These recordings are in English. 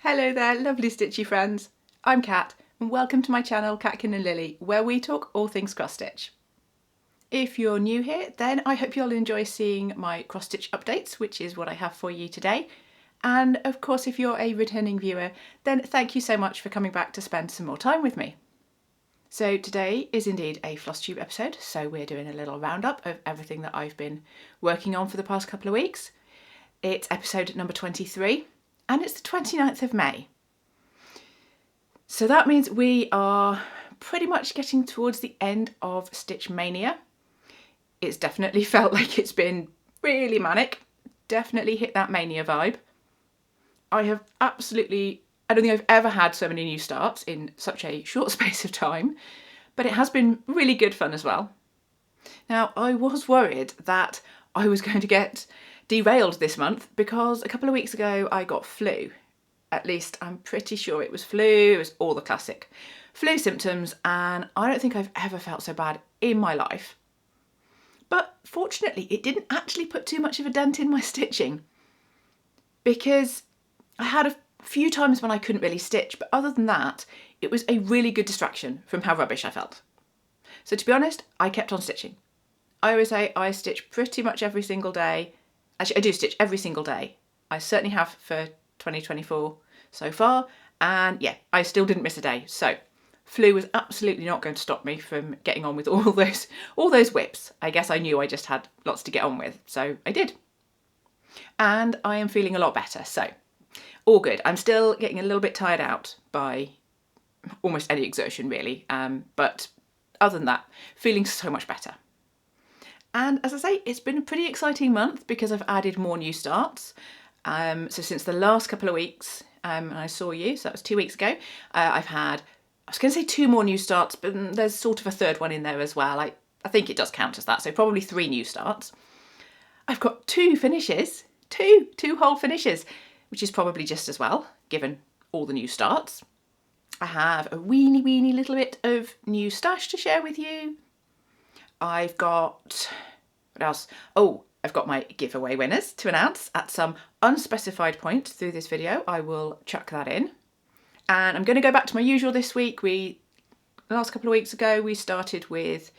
Hello there, lovely stitchy friends. I'm Kat and welcome to my channel Catkin and Lily, where we talk all things cross stitch. If you're new here, then I hope you'll enjoy seeing my cross stitch updates, which is what I have for you today. And of course, if you're a returning viewer, then thank you so much for coming back to spend some more time with me. So today is indeed a FlossTube episode, so we're doing a little roundup of everything that I've been working on for the past couple of weeks. It's episode number 23. And it's the 29th of May. So that means we are pretty much getting towards the end of Stitch Mania. It's definitely felt like it's been really manic. Definitely hit that mania vibe. I don't think I've ever had so many new starts in such a short space of time, but it has been really good fun as well. Now, I was worried that I was going to get derailed this month because a couple of weeks ago I got flu. At least I'm pretty sure it was flu. It was all the classic flu symptoms, and I don't think I've ever felt so bad in my life. But fortunately it didn't actually put too much of a dent in my stitching, because I had a few times when I couldn't really stitch, but other than that it was a really good distraction from how rubbish I felt. So to be honest, I kept on stitching. I always say I stitch pretty much every single day. Actually, I do stitch every single day. I certainly have for 2024 so far, and yeah, I still didn't miss a day. So flu was absolutely not going to stop me from getting on with all those whips. I guess I knew I just had lots to get on with, so I did. And I am feeling a lot better, so all good. I'm still getting a little bit tired out by almost any exertion really, but other than that, feeling so much better. And as I say, it's been a pretty exciting month because I've added more new starts. So since the last couple of weeks, and I saw you, so that was 2 weeks ago, I've had, I was going to say 2 more new starts, but there's sort of a third one in there as well. I think it does count as that, so probably 3 new starts. I've got 2 finishes, two whole finishes, which is probably just as well, given all the new starts. I have a weeny little bit of new stash to share with you. I've got, what else? Oh, I've got my giveaway winners to announce at some unspecified point through this video. I will chuck that in. And I'm going to go back to my usual this week. The last couple of weeks ago, we started with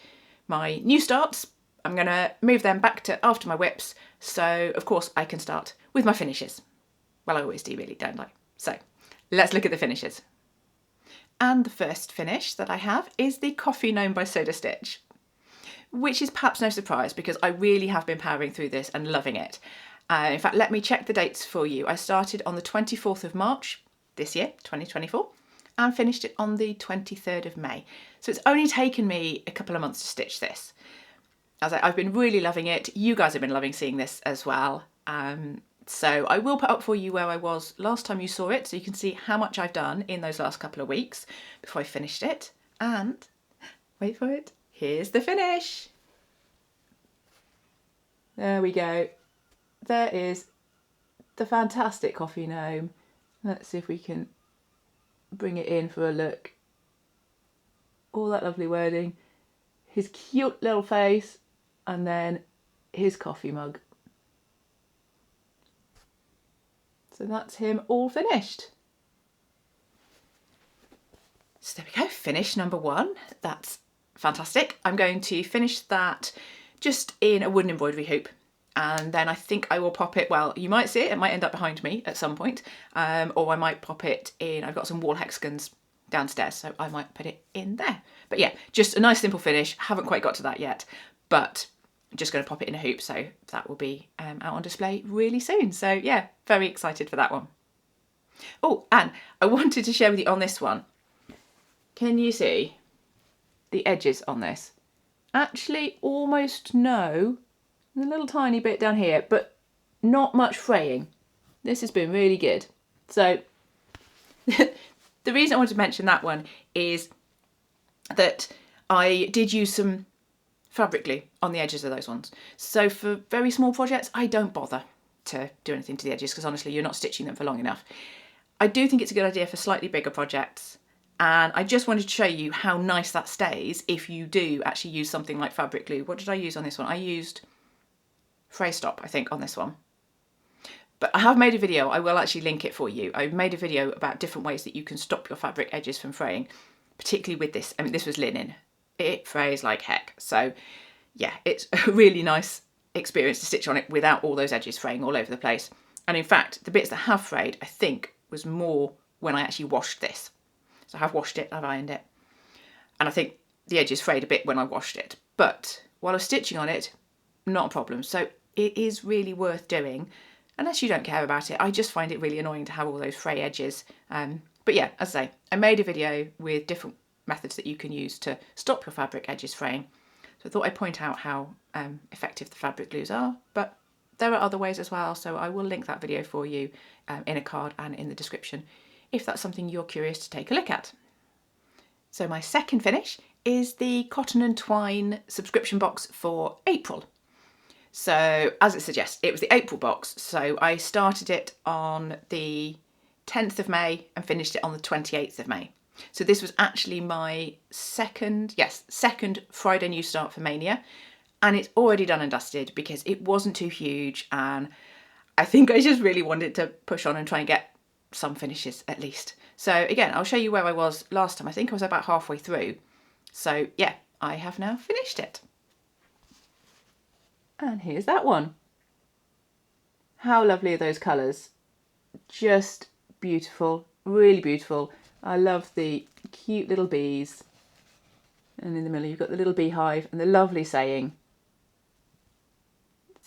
my new starts. I'm going to move them back to after my whips. So, of course, I can start with my finishes. Well, I always do really, don't I? So, let's look at the finishes. And the first finish that I have is the Coffee Gnome by Soda Stitch, which is perhaps no surprise because I really have been powering through this and loving it. In fact, let me check the dates for you. I started on the 24th of March this year, 2024, and finished it on the 23rd of May. So it's only taken me a couple of months to stitch this. I've been really loving it. You guys have been loving seeing this as well. So I will put up for you where I was last time you saw it, so you can see how much I've done in those last couple of weeks before I finished it. And wait for it. Here's the finish. There we go. There is the fantastic Coffee Gnome. Let's see if we can bring it in for a look. All that lovely wording. His cute little face, and then his coffee mug. So that's him all finished. So there we go, finish number 1. That's fantastic. I'm going to finish that just in a wooden embroidery hoop, and then I think I will pop it, well, you might see it might end up behind me at some point, or I might pop it in, I've got some wall hexagons downstairs, so I might put it in there. But yeah, just a nice simple finish. Haven't quite got to that yet, but I'm just going to pop it in a hoop, so that will be out on display really soon. So yeah, very excited for that one. Oh, and I wanted to share with you on this one. Can you see the edges on this? Actually almost no, a little tiny bit down here, but not much fraying. This has been really good. So the reason I wanted to mention that one is that I did use some fabric glue on the edges of those ones. So for very small projects, I don't bother to do anything to the edges because honestly, you're not stitching them for long enough. I do think it's a good idea for slightly bigger projects. And I just wanted to show you how nice that stays if you do actually use something like fabric glue. What did I use on this one? I used Fray Stop, I think, on this one. But I have made a video, I will actually link it for you. I've made a video about different ways that you can stop your fabric edges from fraying, particularly with this. I mean, this was linen. It frays like heck. So yeah, it's a really nice experience to stitch on it without all those edges fraying all over the place. And in fact, the bits that have frayed, I think, was more when I actually washed this. So I have washed it, I've ironed it. And I think the edges frayed a bit when I washed it. But while I was stitching on it, not a problem. So it is really worth doing, unless you don't care about it. I just find it really annoying to have all those fray edges. But yeah, as I say, I made a video with different methods that you can use to stop your fabric edges fraying. So I thought I'd point out how effective the fabric glues are, but there are other ways as well. So I will link that video for you in a card and in the description if that's something you're curious to take a look at. So my second finish is the Cotton and Twine subscription box for April. So as it suggests, it was the April box. So I started it on the 10th of May and finished it on the 28th of May. So this was actually my second Friday new start for Maynia. And it's already done and dusted because it wasn't too huge. And I think I just really wanted to push on and try and get some finishes at least. So again, I'll show you where I was last time. I think I was about halfway through. So yeah, I have now finished it. And here's that one. How lovely are those colours? Just beautiful, really beautiful. I love the cute little bees. And in the middle you've got the little beehive and the lovely saying.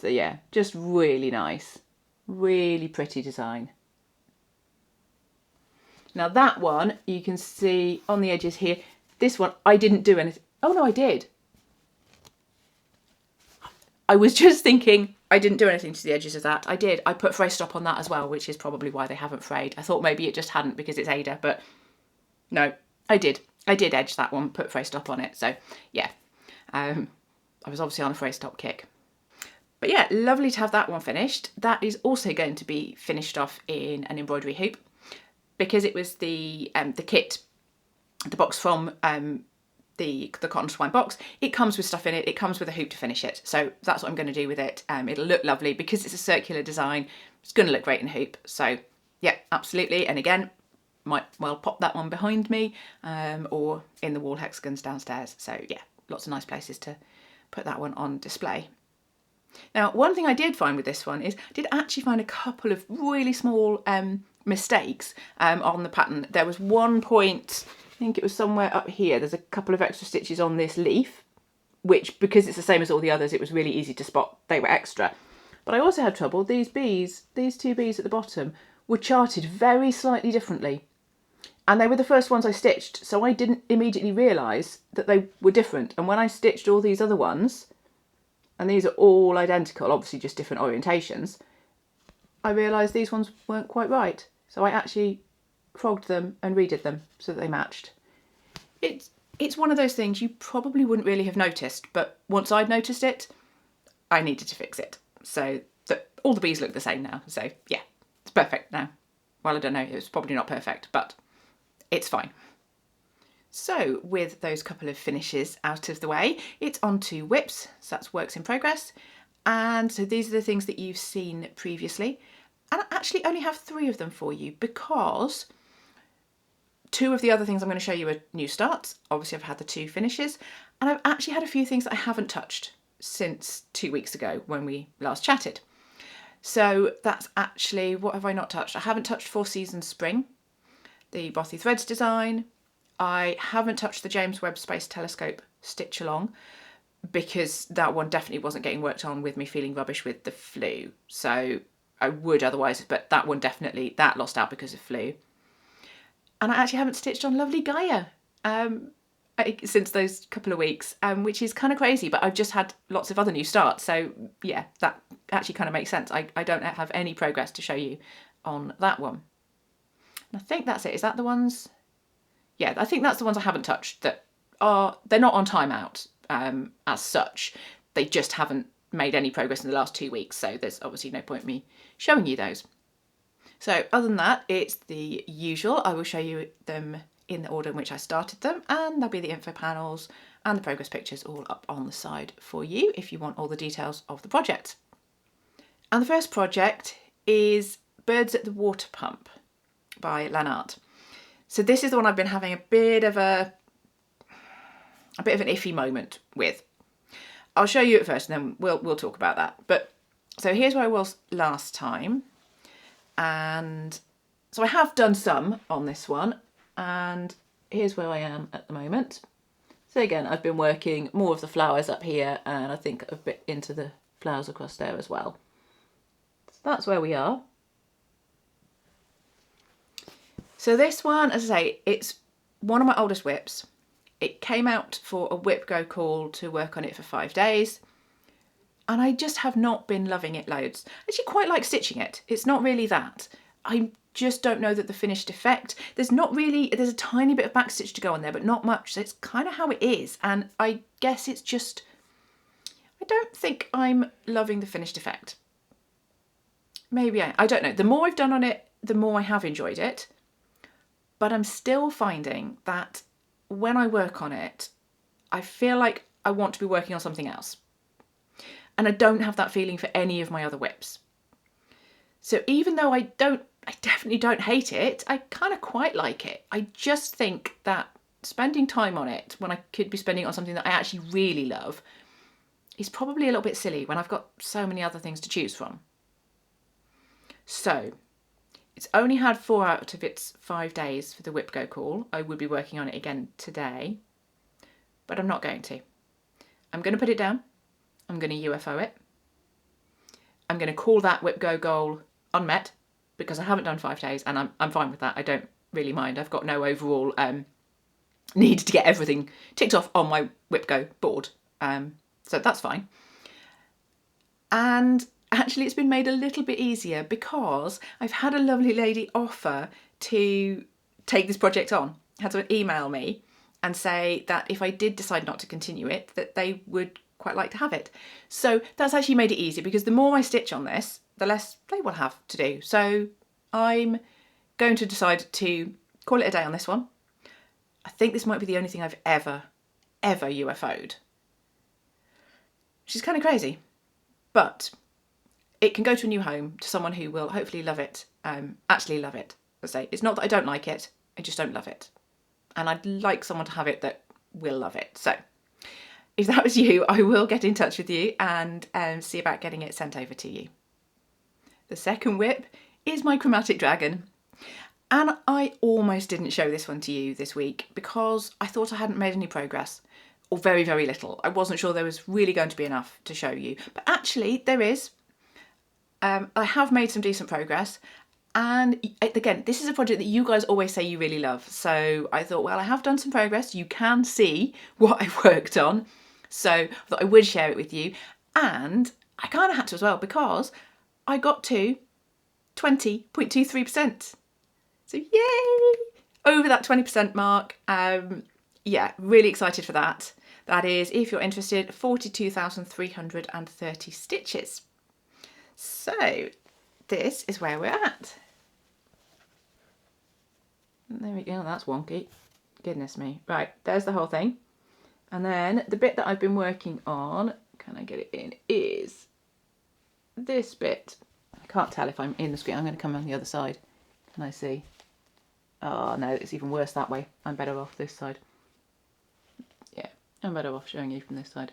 So yeah, just really nice. Really pretty design. Now that one, you can see on the edges here, this one, I didn't do anything. Oh no, I did. I was just thinking I didn't do anything to the edges of that. I did. I put fray stop on that as well, which is probably why they haven't frayed. I thought maybe it just hadn't because it's Ada, but no, I did. I did edge that one, put fray stop on it. So yeah, I was obviously on a fray stop kick. But yeah, lovely to have that one finished. That is also going to be finished off in an embroidery hoop because it was the kit, the box from the Cotton Twine box. It comes with stuff in it. It comes with a hoop to finish it. So that's what I'm going to do with it. It'll look lovely because it's a circular design. It's going to look great in a hoop. So yeah, absolutely. And again, might well pop that one behind me or in the wall hexagons downstairs. So yeah, lots of nice places to put that one on display. Now, one thing I did find with this one is I did actually find a couple of really small mistakes on the pattern. There was one point, I think it was somewhere up here, there's a couple of extra stitches on this leaf, which because it's the same as all the others, it was really easy to spot they were extra. But I also had trouble, these bees, these two bees at the bottom, were charted very slightly differently. And they were the first ones I stitched, so I didn't immediately realise that they were different. And when I stitched all these other ones, and these are all identical, obviously just different orientations, I realised these ones weren't quite right. So I actually frogged them and redid them so that they matched. It's one of those things you probably wouldn't really have noticed, but once I'd noticed it, I needed to fix it. So that all the bees look the same now. So yeah, it's perfect now. Well, I don't know, it was probably not perfect, but it's fine. So with those couple of finishes out of the way, it's on to whips. So that's works in progress. And so these are the things that you've seen previously. And I actually only have 3 of them for you because 2 of the other things I'm going to show you are new starts. Obviously I've had the 2 finishes and I've actually had a few things that I haven't touched since 2 weeks ago when we last chatted. So that's actually, what have I not touched? I haven't touched 4 Seasons Spring, the Bothy Threads design. I haven't touched the James Webb Space Telescope Stitch Along because that one definitely wasn't getting worked on with me feeling rubbish with the flu. So I would otherwise, but that one definitely, that lost out because of flu. And I actually haven't stitched on Lovely Gaia since those couple of weeks, which is kind of crazy, but I've just had lots of other new starts. So yeah, that actually kind of makes sense. I don't have any progress to show you on that one. And I think that's it. Is that the ones? Yeah, I think that's the ones I haven't touched that are, they're not on timeout as such. They just haven't made any progress in the last 2 weeks. So there's obviously no point me showing you those. So other than that, it's the usual. I will show you them in the order in which I started them, and there'll be the info panels and the progress pictures all up on the side for you if you want all the details of the project. And the first project is Birds at the Water Pump by Lanart. So this is the one I've been having a bit of an iffy moment with. I'll show you it first and then we'll talk about that. But so here's where I was last time. And so I have done some on this one, and here's where I am at the moment. So again, I've been working more of the flowers up here, and I think a bit into the flowers across there as well. So that's where we are. So this one, as I say, it's one of my oldest whips. It came out for a whip go call to work on it for 5 days. And I just have not been loving it loads. I actually quite like stitching it. It's not really that. I just don't know that the finished effect, there's a tiny bit of backstitch to go on there, but not much. So it's kind of how it is. And I guess it's just, I don't think I'm loving the finished effect. Maybe I don't know. The more I've done on it, the more I have enjoyed it. But I'm still finding that when I work on it, I feel like I want to be working on something else. And I don't have that feeling for any of my other whips. So even though I definitely don't hate it, I kind of quite like it. I just think that spending time on it when I could be spending it on something that I actually really love is probably a little bit silly when I've got so many other things to choose from. So it's only had 4 out of its 5 days for the whip go call. I would be working on it again today, but I'm not going to. I'm going to put it down. I'm going to UFO it. I'm going to call that whip go goal unmet because I haven't done 5 days, and I'm fine with that. I don't really mind. I've got no overall need to get everything ticked off on my whip go board. So that's fine. And actually it's been made a little bit easier because I've had a lovely lady offer to take this project on. Had to email me and say that if I did decide not to continue it, that they would quite like to have it. So that's actually made it easier because the more I stitch on this, the less they will have to do. So I'm going to decide to call it a day on this one. I think this might be the only thing I've ever UFO'd. Which is kind of crazy. But it can go to a new home, to someone who will hopefully love it, actually love it. As I say, it's not that I don't like it, I just don't love it. And I'd like someone to have it that will love it. So if that was you, I will get in touch with you and see about getting it sent over to you. The second whip is my Chromatic Dragon. And I almost didn't show this one to you this week because I thought I hadn't made any progress, or very, very little. I wasn't sure there was really going to be enough to show you, but actually there is. I have made some decent progress, and again, this is a project that you guys always say you really love. So I thought, well, I have done some progress. You can see what I've worked on. So I thought I would share it with you. And I kind of had to as well because I got to 20.23%. So yay! Over that 20% mark. Yeah, really excited for that. That is, if you're interested, 42,330 stitches. So this is where we're at. There we go, that's wonky. Goodness me. Right, there's the whole thing. And then the bit that I've been working on, can I get it in, is this bit. I can't tell if I'm in the screen. I'm going to come on the other side. Can I see? Oh no, it's even worse that way. I'm better off this side. Yeah, I'm better off showing you from this side.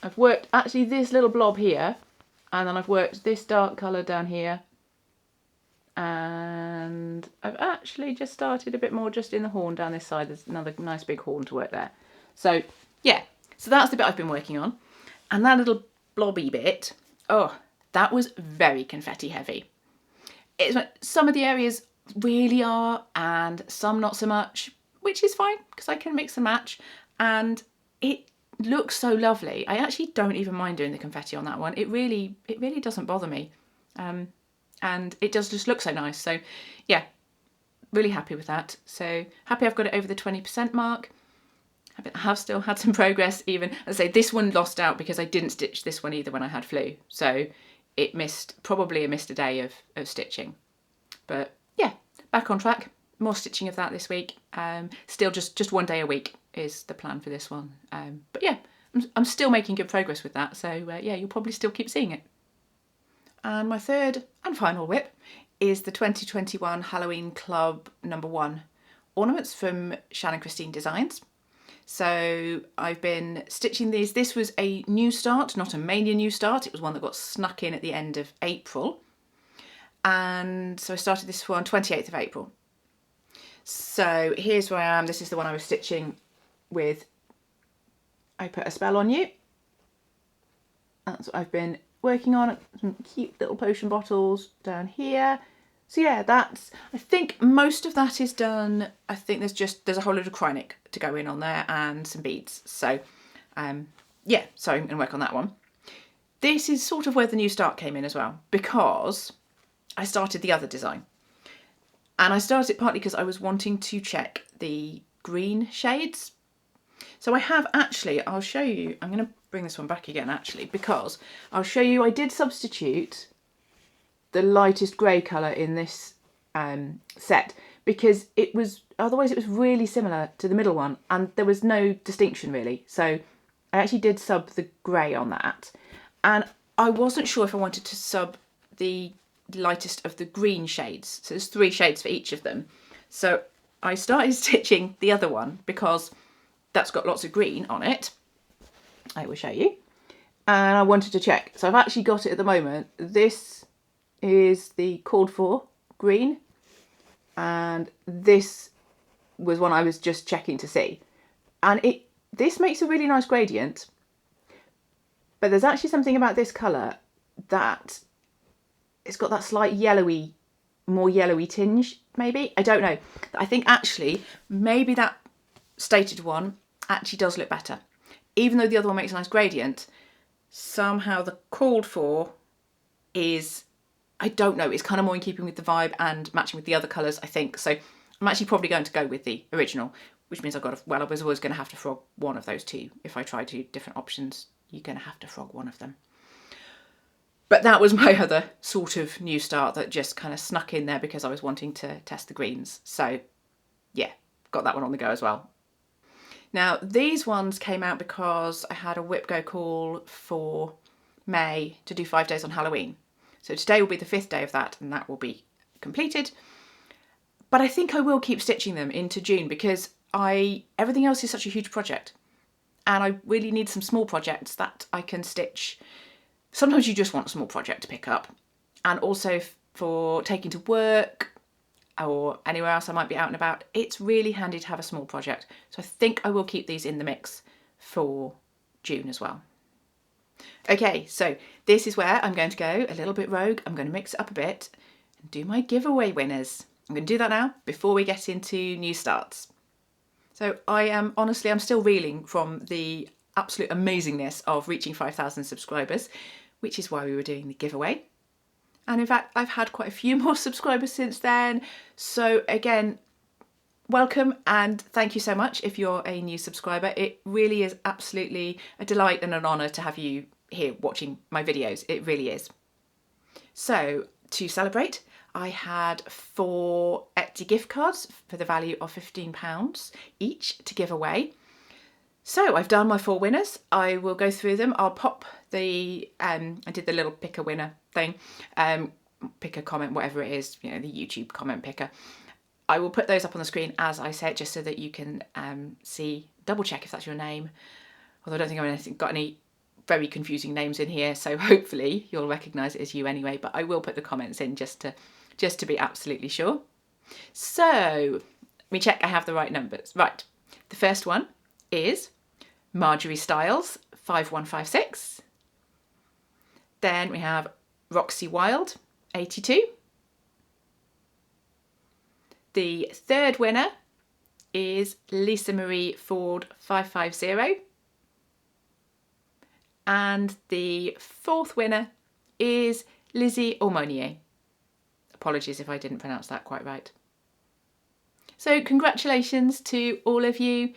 I've worked actually this little blob here, and then I've worked this dark colour down here, and I've actually just started a bit more just in the horn down this side. There's another nice big horn to work there. So yeah, so that's the bit I've been working on. And that little blobby bit, oh, that was very confetti heavy. Some of the areas really are, and some not so much, which is fine because I can mix and match, and it looks so lovely. I actually don't even mind doing the confetti on that one. It really doesn't bother me, and it does just look so nice. So yeah, really happy with that. So happy I've got it over the 20% mark. I have still had some progress, even as I say, this one lost out because I didn't stitch this one either when I had flu, so it probably missed a day of stitching. But yeah, back on track. More stitching of that this week. Still just 1 day a week is the plan for this one. But yeah, I'm still making good progress with that. So yeah, you'll probably still keep seeing it. And my third and final whip is the 2021 Halloween Club #1 ornaments from Shannon Christine Designs. So I've been stitching these. This was a new start, not a Maynia new start. It was one that got snuck in at the end of April. And so I started this one 28th of April. So here's where I am. This is the one I was stitching with I Put a Spell on You. That's what I've been working on. Some cute little potion bottles down here. So yeah, I think most of that is done. I think there's a whole load of Chromatic to go in on there and some beads. So yeah, so I'm going to work on that one. This is sort of where the new start came in as well, because I started the other design. And I started it partly because I was wanting to check the green shades. So I have actually, I'll show you, I'm going to bring this one back again actually, because I'll show you I did substitute the lightest grey colour in this set, because otherwise it was really similar to the middle one and there was no distinction really. So I actually did sub the grey on that, and I wasn't sure if I wanted to sub the lightest of the green shades. So there's 3 shades for each of them. So I started stitching the other one because that's got lots of green on it. I will show you. And I wanted to check. So I've actually got it at the moment. This is the called for green, and this was one I was just checking to see. And this makes a really nice gradient, but there's actually something about this colour that it's got that slight yellowy, more yellowy tinge, maybe. I don't know. I think actually maybe that stated one actually does look better. Even though the other one makes a nice gradient, somehow the called for is, I don't know, it's kind of more in keeping with the vibe and matching with the other colours, I think. So I'm actually probably going to go with the original, which means I was always going to have to frog one of those two. If I try 2 different options, you're going to have to frog one of them. But that was my other sort of new start that just kind of snuck in there because I was wanting to test the greens. So yeah, got that one on the go as well. Now these ones came out because I had a whip go call for May to do 5 days on Halloween. So today will be the 5th day of that, and that will be completed. But I think I will keep stitching them into June because everything else is such a huge project. And I really need some small projects that I can stitch. Sometimes you just want a small project to pick up. And also for taking to work or anywhere else I might be out and about, it's really handy to have a small project. So I think I will keep these in the mix for June as well. Okay, so this is where I'm going to go a little bit rogue. I'm going to mix it up a bit and do my giveaway winners. I'm going to do that now before we get into new starts. So I'm still reeling from the absolute amazingness of reaching 5,000 subscribers, which is why we were doing the giveaway. And in fact, I've had quite a few more subscribers since then. So again, welcome and thank you so much if you're a new subscriber. It really is absolutely a delight and an honour to have you here watching my videos. It really is. So to celebrate, I had 4 Etsy gift cards for the value of £15 each to give away. So I've done my 4 winners. I will go through them. I'll pop I did the little pick a winner thing, pick a comment, whatever it is, you know, the YouTube comment picker. I will put those up on the screen as I said, just so that you can double check if that's your name. Although I don't think I've got any very confusing names in here, so hopefully you'll recognise it as you anyway, but I will put the comments in just to be absolutely sure. So let me check I have the right numbers. Right, the first one is Marjorie Styles 5156. Then we have Roxy Wild 82. The third winner is Lisa Marie Ford 550. And the fourth winner is Lizzie Aumonier. Apologies if I didn't pronounce that quite right. So congratulations to all of you.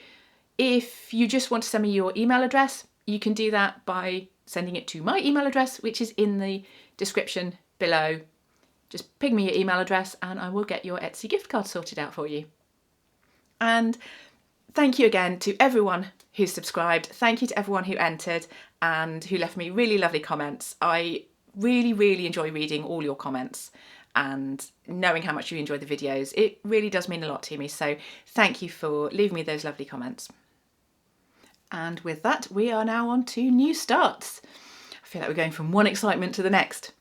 If you just want to send me your email address, you can do that by sending it to my email address, which is in the description below. Just ping me your email address and I will get your Etsy gift card sorted out for you. And thank you again to everyone who subscribed. Thank you to everyone who entered and who left me really lovely comments. I really enjoy reading all your comments and knowing how much you enjoy the videos. It really does mean a lot to me, so thank you for leaving me those lovely comments. And with that, we are now on to new starts. I feel like we're going from one excitement to the next.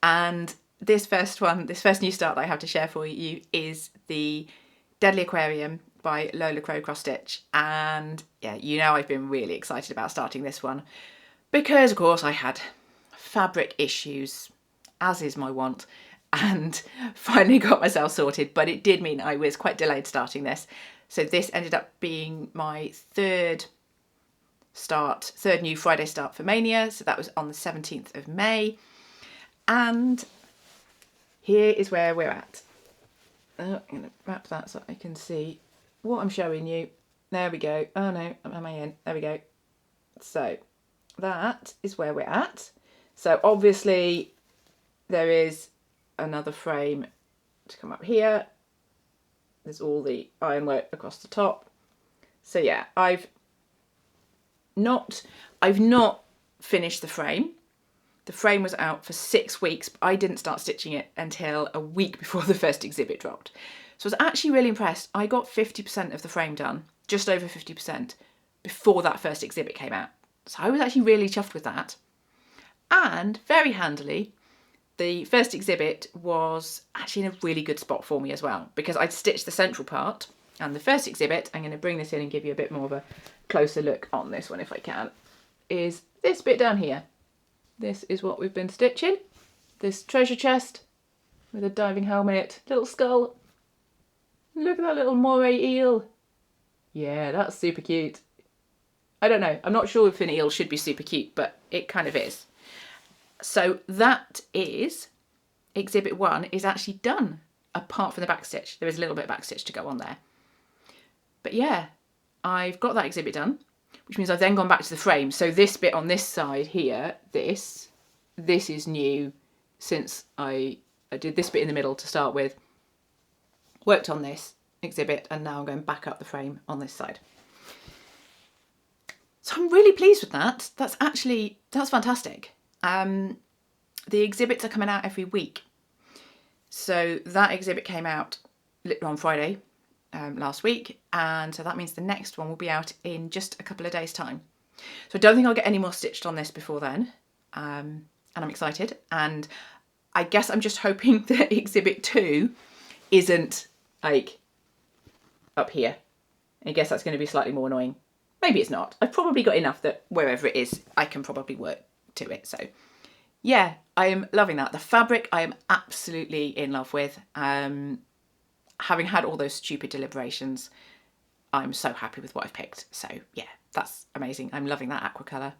And this first new start that I have to share for you is the Deadly Aquarium by Lola Crow Cross Stitch. And yeah, you know I've been really excited about starting this one because of course I had fabric issues, as is my wont, and finally got myself sorted, but it did mean I was quite delayed starting this. So this ended up being my third new Friday start for Maynia. So that was on the 17th of May. And here is where we're at. I'm going to wrap that so I can see what I'm showing you. There we go. Oh no, am I in? There we go. So that is where we're at. So obviously there is another frame to come up here. There's all the ironwork across the top. So yeah, I've not finished the frame. The frame was out for 6 weeks, but I didn't start stitching it until a week before the first exhibit dropped. So I was actually really impressed. I got 50% of the frame done, just over 50%, before that first exhibit came out. So I was actually really chuffed with that. And very handily, the first exhibit was actually in a really good spot for me as well, because I'd stitched the central part. And the first exhibit, I'm going to bring this in and give you a bit more of a closer look on this one if I can, is this bit down here. This is what we've been stitching. This treasure chest with a diving helmet, little skull. Look at that little moray eel. Yeah, that's super cute. I don't know, I'm not sure if an eel should be super cute, but it kind of is. So that is, exhibit 1 is actually done, apart from the back stitch. There is a little bit of back stitch to go on there. But yeah, I've got that exhibit done, which means I've then gone back to the frame. So this bit on this side here, this is new since I did this bit in the middle to start with, worked on this exhibit, and now I'm going back up the frame on this side. So I'm really pleased with that. That's fantastic. The exhibits are coming out every week. So that exhibit came out on Friday last week, and so that means the next one will be out in just a couple of days' time. So I don't think I'll get any more stitched on this before then, and I'm excited. And I guess I'm just hoping that exhibit 2 isn't like up here. I guess that's going to be slightly more annoying. Maybe it's not. I've probably got enough that wherever it is, I can probably work to it. So yeah, I am loving that. The fabric I am absolutely in love with. Having had all those stupid deliberations, I'm so happy with what I've picked. So yeah, that's amazing. I'm loving that aqua colour.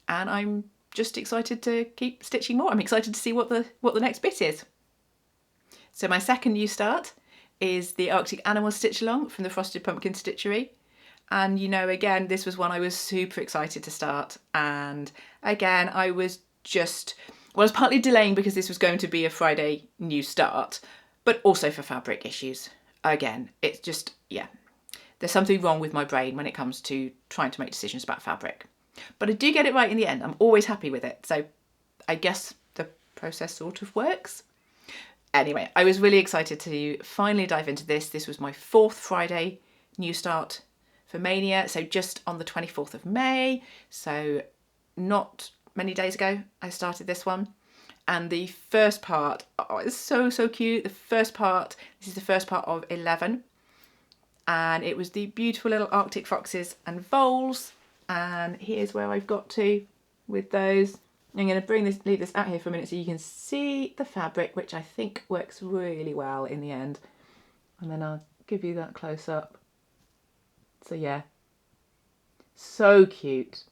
And I'm just excited to keep stitching more. I'm excited to see what the next bit is. So my second new start is the Arctic Animal Stitch Along from the Frosted Pumpkin Stitchery. And you know, again, this was one I was super excited to start. And again, I was partly delaying because this was going to be a Friday new start, but also for fabric issues. Again, it's just, yeah, there's something wrong with my brain when it comes to trying to make decisions about fabric. But I do get it right in the end. I'm always happy with it. So I guess the process sort of works. Anyway, I was really excited to finally dive into this. This was my 4th Friday new start for Maynia. So just on the 24th of May. So not many days ago, I started this one. And the first part, oh, it's so cute. This is the first part of 11. And it was the beautiful little Arctic foxes and voles. And here's where I've got to with those. I'm going to leave this out here for a minute so you can see the fabric, which I think works really well in the end. And then I'll give you that close up. So yeah, so cute.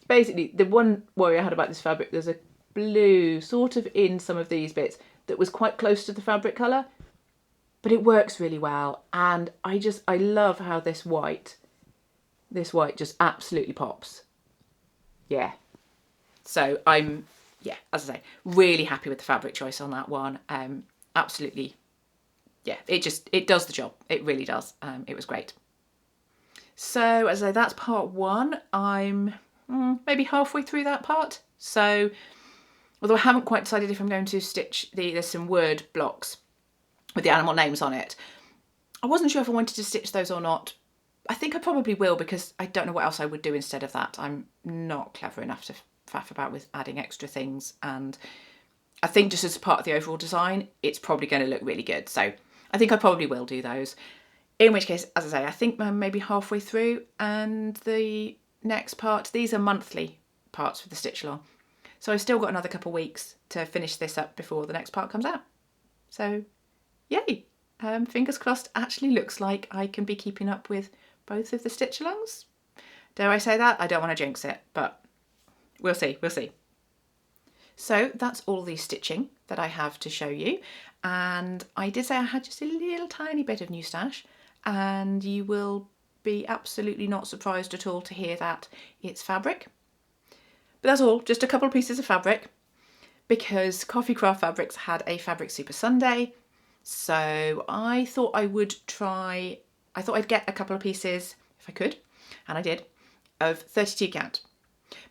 Basically, the one worry I had about this fabric, there's a blue sort of in some of these bits that was quite close to the fabric colour, but it works really well. And I love how this white just absolutely pops. Yeah. So I'm, yeah, as I say, really happy with the fabric choice on that one. Absolutely, yeah, it does the job. It really does. It was great. So as I say, that's part 1. I'm maybe halfway through that part. So, although I haven't quite decided if I'm going to stitch there's some word blocks with the animal names on it. I wasn't sure if I wanted to stitch those or not. I think I probably will, because I don't know what else I would do instead of that. I'm not clever enough to faff about with adding extra things, and I think just as part of the overall design, it's probably going to look really good. So I think I probably will do those. In which case, as I say, I think I'm maybe halfway through, and the next part, these are monthly parts for the stitch along. So I've still got another couple of weeks to finish this up before the next part comes out. So yay! Fingers crossed, actually looks like I can be keeping up with both of the stitch alongs. Dare I say that? I don't want to jinx it, but we'll see, we'll see. So that's all the stitching that I have to show you. And I did say I had just a little tiny bit of new stash, and you will be absolutely not surprised at all to hear that it's fabric. But that's all, just a couple of pieces of fabric, because Coffee Craft Fabrics had a Fabric Super Sunday. So I thought I'd get a couple of pieces, if I could, and I did, of 32 count.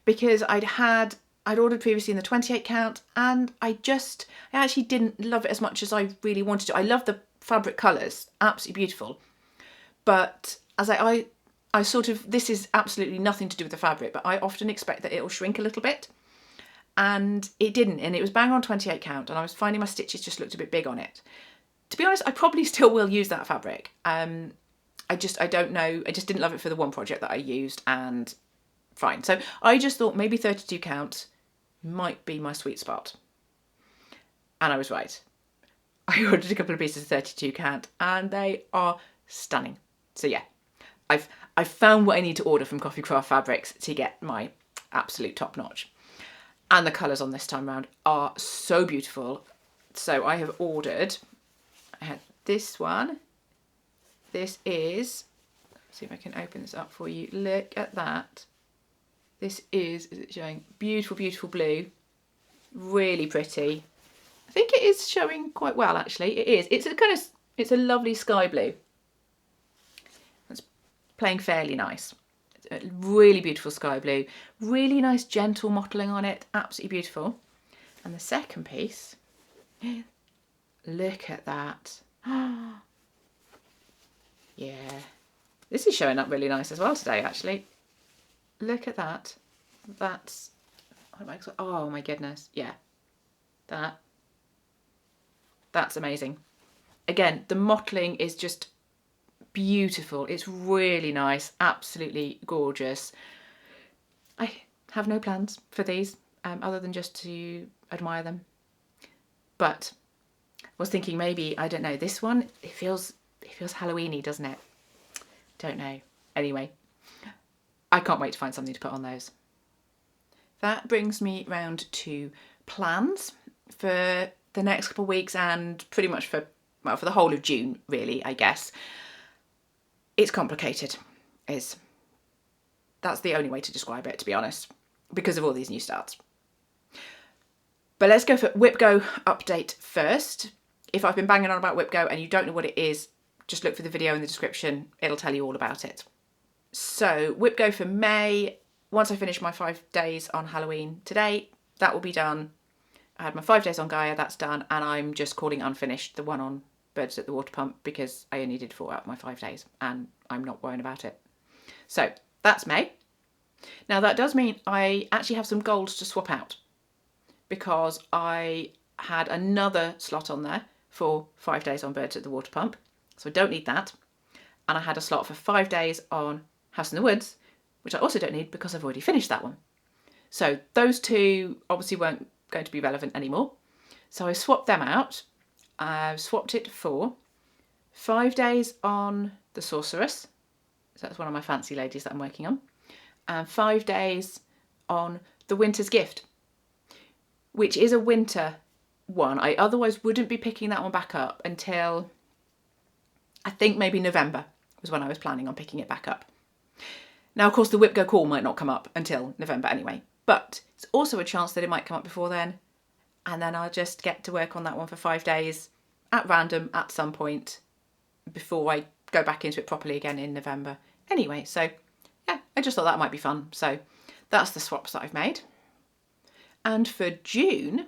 Because I'd ordered previously in the 28 count, and I actually didn't love it as much as I really wanted to. I love the fabric colours, absolutely beautiful. But as I sort of, this is absolutely nothing to do with the fabric, but I often expect that it'll shrink a little bit. And it didn't, and it was bang on 28 count, and I was finding my stitches just looked a bit big on it. To be honest, I probably still will use that fabric. I don't know, I just didn't love it for the one project that I used, and fine. So I just thought maybe 32 count might be my sweet spot. And I was right. I ordered a couple of pieces of 32 count, and they are stunning. So yeah, I've found what I need to order from Coffee Craft Fabrics to get my absolute top notch. And the colours on this time around are so beautiful. So I have ordered, I had this one. This is, let's see if I can open this up for you. Look at that. This is it showing? Beautiful, beautiful blue. Really pretty. I think it is showing quite well, actually. It is. It's a lovely sky blue. It's playing fairly nice. It's a really beautiful sky blue. Really nice gentle mottling on it. Absolutely beautiful. And the second piece, look at that. Yeah. This is showing up really nice as well today, actually. Look at that. That's, oh my goodness. Yeah. That's amazing. Again, the mottling is just beautiful. It's really nice. Absolutely gorgeous. I have no plans for these other than just to admire them. But I was thinking maybe, I don't know, this one, it feels Halloween-y, doesn't it? Don't know. Anyway, I can't wait to find something to put on those. That brings me round to plans for the next couple of weeks, and pretty much for the whole of June, really, I guess. It's complicated. That's the only way to describe it, to be honest, because of all these new starts. But let's go for WhipGo update first. If I've been banging on about WhipGo and you don't know what it is, just look for the video in the description. It'll tell you all about it. So WhipGo for May, once I finish my 5 days on Halloween today, that will be done. I had my 5 days on Gaia, that's done, and I'm just calling unfinished the one on Birds at the Water Pump, because I only did 4 out of my 5 days and I'm not worrying about it. So that's May. Now that does mean I actually have some golds to swap out, because I had another slot on there for 5 days on Birds at the Water Pump, so I don't need that. And I had a slot for 5 days on House in the Woods, which I also don't need because I've already finished that one. So those two obviously weren't going to be relevant anymore. So I swapped them out. I've swapped it for 5 days on the Sorceress. So that's one of my fancy ladies that I'm working on. And 5 days on the Winter's Gift, which is a winter one. I otherwise wouldn't be picking that one back up until I think maybe November was when I was planning on picking it back up. Now, of course, the WhipGo call might not come up until November anyway, but it's also a chance that it might come up before then, and then I'll just get to work on that one for 5 days at random at some point before I go back into it properly again in November. Anyway, so yeah, I just thought that might be fun. So that's the swaps that I've made. And for June,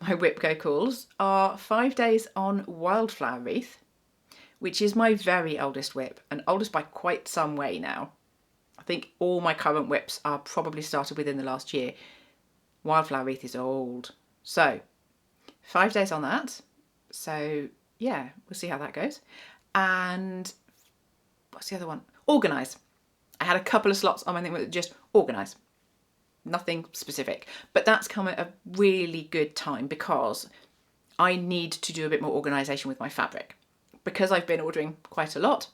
my whip go calls are 5 days on Wildflower Wreath, which is my very oldest whip, and oldest by quite some way now. I think all my current whips are probably started within the last year. Wildflower Wreath is old. So 5 days on that. So yeah, we'll see how that goes. And what's the other one? Organise. I had a couple of slots on my thing with just organise. Nothing specific. But that's come at a really good time because I need to do a bit more organisation with my fabric. Because I've been ordering quite a lot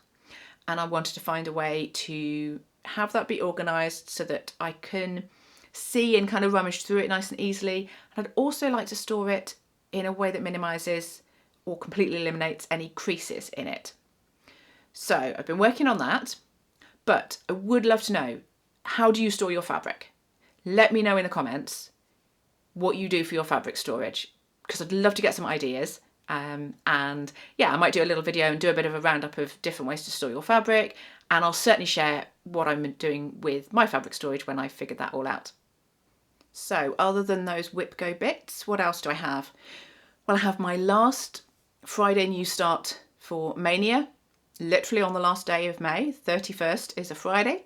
and I wanted to find a way to have that be organised so that I can see and kind of rummage through it nice and easily. And I'd also like to store it in a way that minimises or completely eliminates any creases in it. So I've been working on that, but I would love to know, how do you store your fabric? Let me know in the comments what you do for your fabric storage, because I'd love to get some ideas. And yeah, I might do a little video and do a bit of a roundup of different ways to store your fabric, and I'll certainly share what I'm doing with my fabric storage when I've figured that all out. So other than those whip go bits, what else do I have? Well, I have my last Friday new start for Maynia, literally on the last day of May. 31st is a Friday,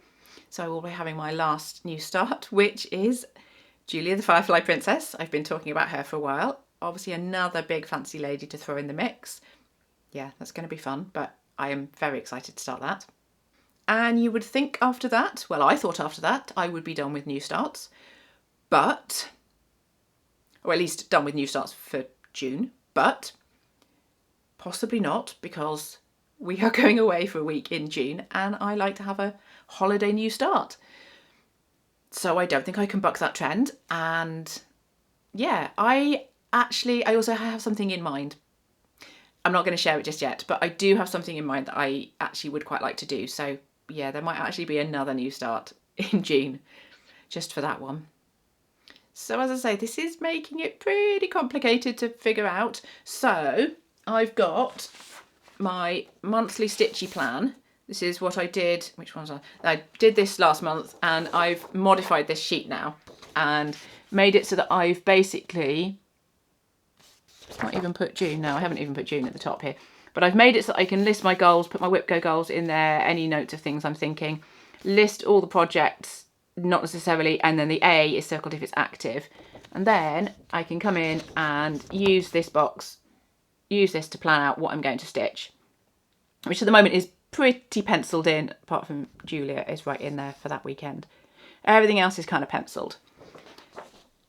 so I will be having my last new start, which is Julia the Firefly Princess. I've been talking about her for a while. Obviously another big fancy lady to throw in the mix. Yeah, that's going to be fun, but I am very excited to start that. And you would think after that, well, I thought after that I would be done with new starts, but, or at least done with new starts for June, but possibly not, because we are going away for a week in June and I like to have a holiday new start. So I don't think I can buck that trend. And yeah, I also have something in mind. I'm not going to share it just yet, but I do have something in mind that I actually would quite like to do. So yeah, there might actually be another new start in June just for that one. So as I say, this is making it pretty complicated to figure out. So I've got my monthly stitchy plan. This is what I did. Which one's I did this last month, and I've modified this sheet now and made it so that I've basically not even put June. No, I haven't even put June at the top here. But I've made it so I can list my goals, put my whip go goals in there, any notes of things I'm thinking, list all the projects, not necessarily, and then the A is circled if it's active. And then I can come in and use this box, use this to plan out what I'm going to stitch, which at the moment is pretty penciled in, apart from Julia is right in there for that weekend. Everything else is kind of penciled.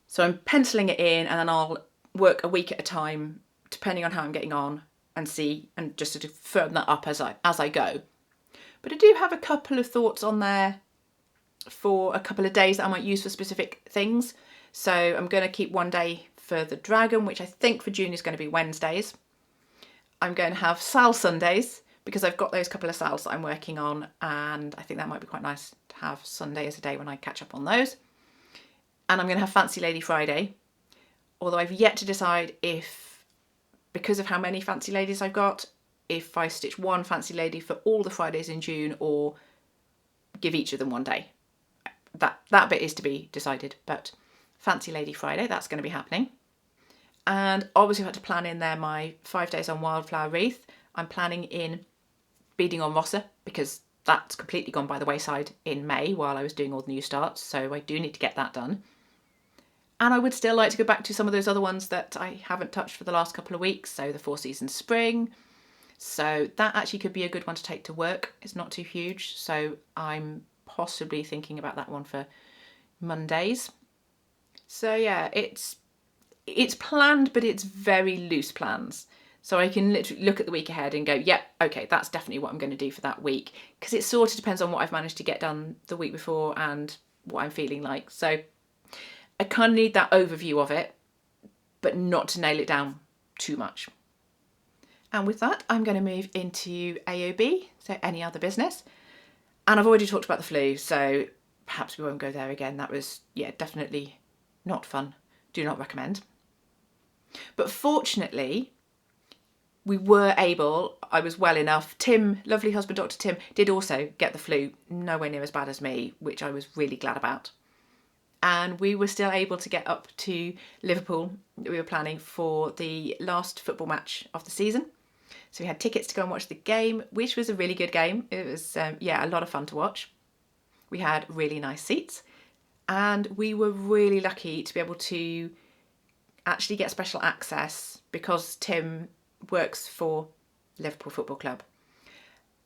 So I'm penciling it in, and then I'll work a week at a time, depending on how I'm getting on, and see, and just sort of firm that up as I go. But I do have a couple of thoughts on there for a couple of days that I might use for specific things. So I'm going to keep one day for the dragon, which I think for June is going to be Wednesdays. I'm going to have Sal Sundays, because I've got those couple of Sals that I'm working on, and I think that might be quite nice to have Sunday as a day when I catch up on those. And I'm going to have Fancy Lady Friday, although I've yet to decide if, because of how many Fancy Ladies I've got, if I stitch one Fancy Lady for all the Fridays in June or give each of them one day. That bit is to be decided, but Fancy Lady Friday, that's going to be happening. And obviously I've had to plan in there my 5 days on Wildflower Wreath. I'm planning in beading on Rossa, because that's completely gone by the wayside in May while I was doing all the new starts, so I do need to get that done. And I would still like to go back to some of those other ones that I haven't touched for the last couple of weeks, so the 4 Seasons Spring. So that actually could be a good one to take to work. It's not too huge, so I'm possibly thinking about that one for Mondays. So yeah, it's planned, but it's very loose plans. So I can literally look at the week ahead and go, yep, okay, that's definitely what I'm going to do for that week. Because it sort of depends on what I've managed to get done the week before and what I'm feeling like. So I kind of need that overview of it, but not to nail it down too much. And with that, I'm going to move into AOB, so any other business. And I've already talked about the flu, so perhaps we won't go there again. That was, yeah, definitely not fun. Do not recommend. But fortunately, we were able, I was well enough. Tim, lovely husband, Dr. Tim, did also get the flu, nowhere near as bad as me, which I was really glad about. and we were still able to get up to Liverpool. We were planning for the last football match of the season. So we had tickets to go and watch the game, which was a really good game. It was, yeah, a lot of fun to watch. We had really nice seats, and we were really lucky to be able to actually get special access because Tim works for Liverpool Football Club,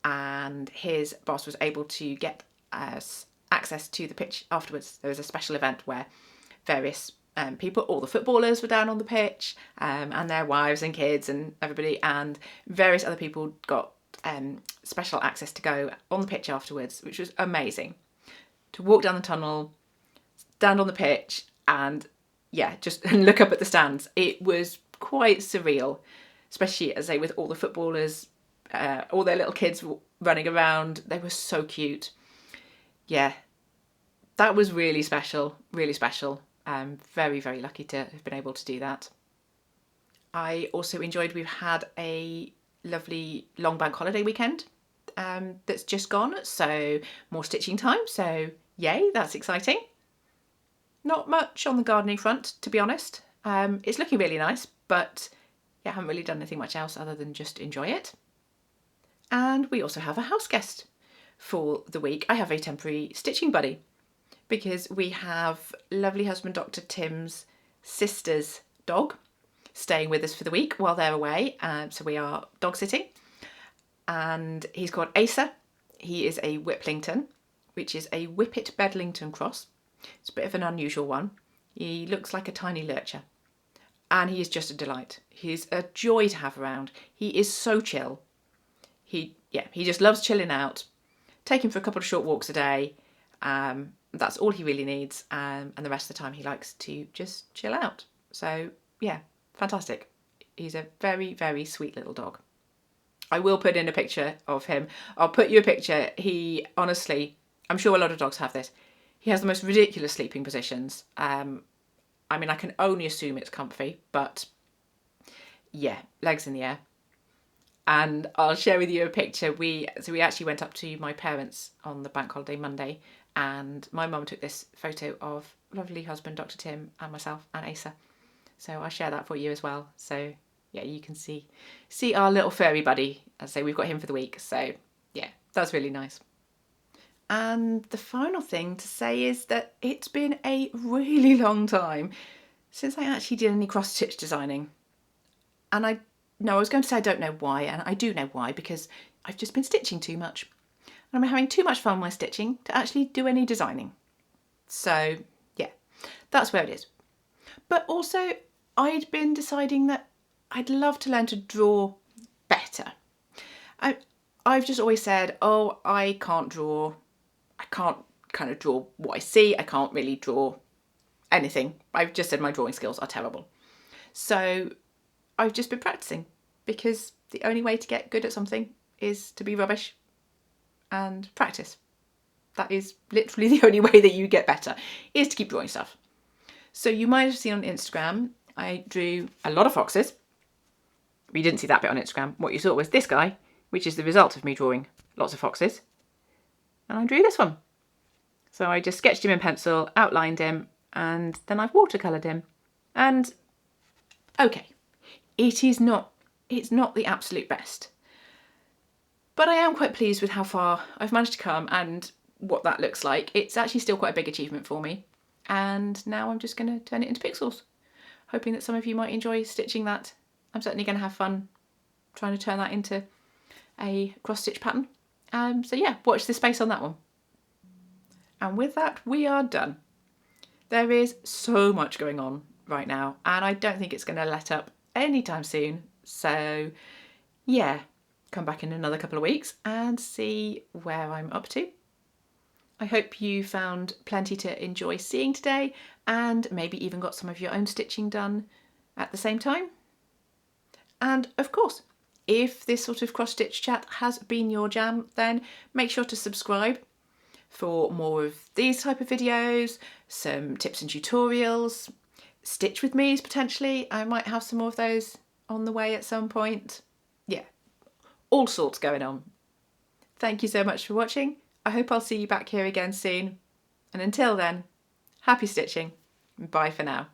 and his boss was able to get us access to the pitch afterwards. There was a special event where various people, all the footballers were down on the pitch, and their wives and kids and everybody, and various other people got special access to go on the pitch afterwards, which was amazing. To walk down the tunnel, stand on the pitch, and yeah, just look up at the stands. It was quite surreal, especially as with all the footballers, all their little kids running around. They were so cute. Yeah, that was really special, really special. Very, very lucky to have been able to do that. I also enjoyed, we've had a lovely long bank holiday weekend that's just gone, so more stitching time, so yay, that's exciting. Not much on the gardening front, to be honest. It's looking really nice, but yeah, I haven't really done anything much else other than just enjoy it. And we also have a house guest for the week. I have a temporary stitching buddy because we have lovely husband Dr. Tim's sister's dog staying with us for the week while they're away. So we are dog sitting, and he's called Asa. He is a Whiplington, which is a Whippet Bedlington cross. It's a bit of an unusual one. He looks like a tiny lurcher, and he is just a delight. He's a joy to have around. He is so chill. He just loves chilling out. Take him for a couple of short walks a day. That's all he really needs, and the rest of the time he likes to just chill out. So yeah, fantastic. He's a very, very sweet little dog. I will put in a picture of him. I'll put you a picture. He honestly, I'm sure a lot of dogs have this. He has the most ridiculous sleeping positions. I mean, I can only assume it's comfy, but yeah, legs in the air. And I'll share with you a picture. We actually went up to my parents on the bank holiday Monday, and my mum took this photo of lovely husband Dr. Tim and myself and Asa. So I'll share that for you as well. So yeah, you can see our little furry buddy. As I say, we've got him for the week. So yeah, that's really nice. And the final thing to say is that it's been a really long time since I actually did any cross-stitch designing. And I was going to say I don't know why, and I do know why, because I've just been stitching too much. And I'm having too much fun while stitching to actually do any designing. So yeah, that's where it is. But also, I'd been deciding that I'd love to learn to draw better. I've just always said, oh, I can't draw. I can't kind of draw what I see. I can't really draw anything. I've just said my drawing skills are terrible. So I've just been practicing, because the only way to get good at something is to be rubbish and practice. That is literally the only way that you get better, is to keep drawing stuff. So you might have seen on Instagram, I drew a lot of foxes. You didn't see that bit on Instagram. What you saw was this guy, which is the result of me drawing lots of foxes. And I drew this one. So I just sketched him in pencil, outlined him, and then I've watercoloured him. And okay, it's not the absolute best. But I am quite pleased with how far I've managed to come and what that looks like. It's actually still quite a big achievement for me. And now I'm just going to turn it into pixels, hoping that some of you might enjoy stitching that. I'm certainly going to have fun trying to turn that into a cross-stitch pattern. So yeah, watch this space on that one. And with that, we are done. There is so much going on right now, and I don't think it's going to let up anytime soon. So yeah, come back in another couple of weeks and see where I'm up to. I hope you found plenty to enjoy seeing today, and maybe even got some of your own stitching done at the same time. And of course, if this sort of cross-stitch chat has been your jam, then make sure to subscribe for more of these type of videos, some tips and tutorials, stitch with me's potentially. I might have some more of those on the way at some point. Yeah, all sorts going on. Thank you so much for watching. I hope I'll see you back here again soon. And until then, Happy stitching. Bye for now.